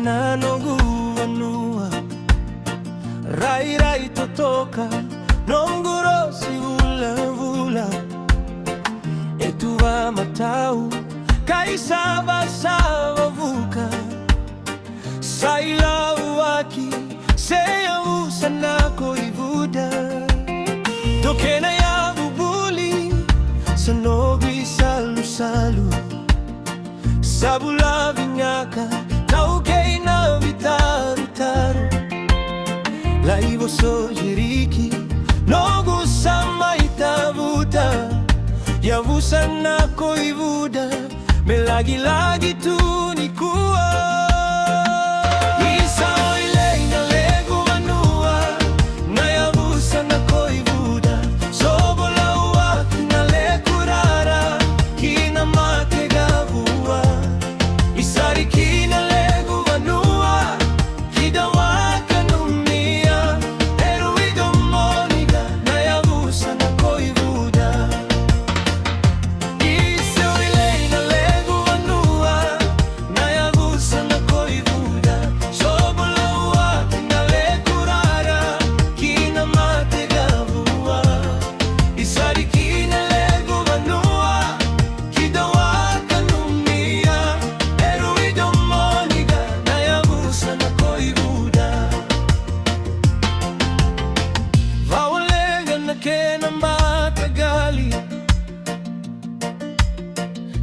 nanoguanua rai rai totoka nongurosi vula etuva matau kaisava sava vuka saila uaki seya usanako ivuda tokena ya bubuli sanobi salu salu sabula vinyaka taukei na vitaru taru laivo sojiriki nogu sama itavuta yavusa nako ivuda melagi-lagi tu nikua isa oile inalegu manua na yavusa nako ivuda sobola uaki nalekurara kina mategavua isari kina legu manua kidawaka numia eruido moniga na yavusa nako ivuda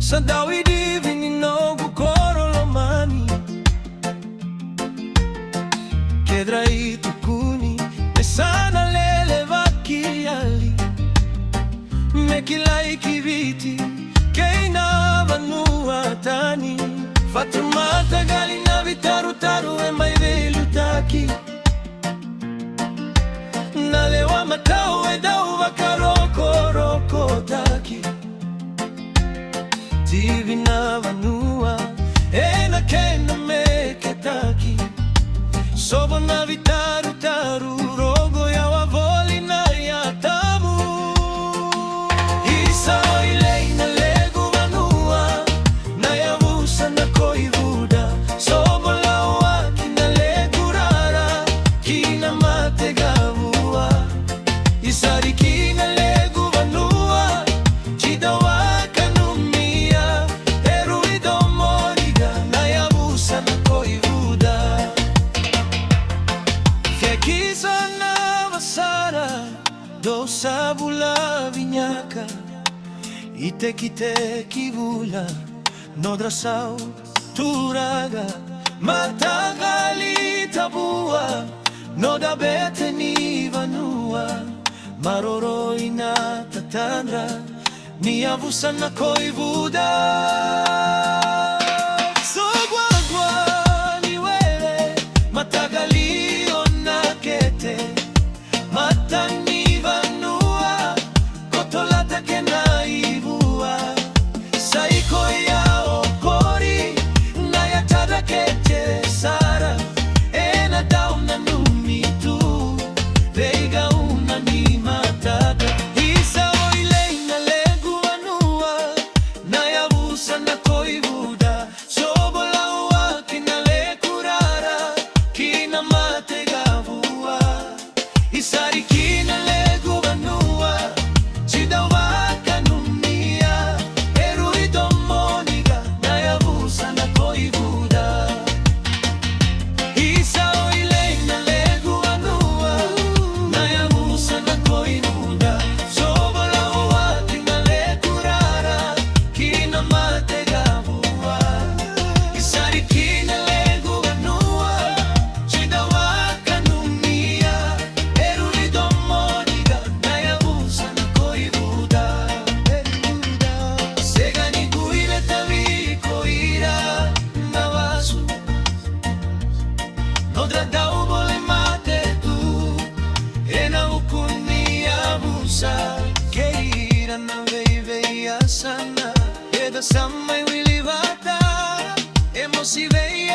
sa Dawidi vininogu korolomani kedrai tukuni mesana lele vakiali mekilai kiviti keina vanua tani fatumata gali na vitaru taru emai velutaki nalewa matau edau vakaroko roko taki divina vanua ena kena meketaki sobo na vitaru taru rogo ya wavoli na ya tabu isa oile inalegu vanua na yavusa nako ivuda sobo la waki nalegurara kina mategavua isari kina legu vanua chidawa sabula vinyaka iteki vula nodrasau turaga matagali tabua noda beteni vanua maroro ina tatandra ni avusa nako ivuda sogwagwa ni wewe matagali onakete matani sana, eda samai wilivata, emosi vei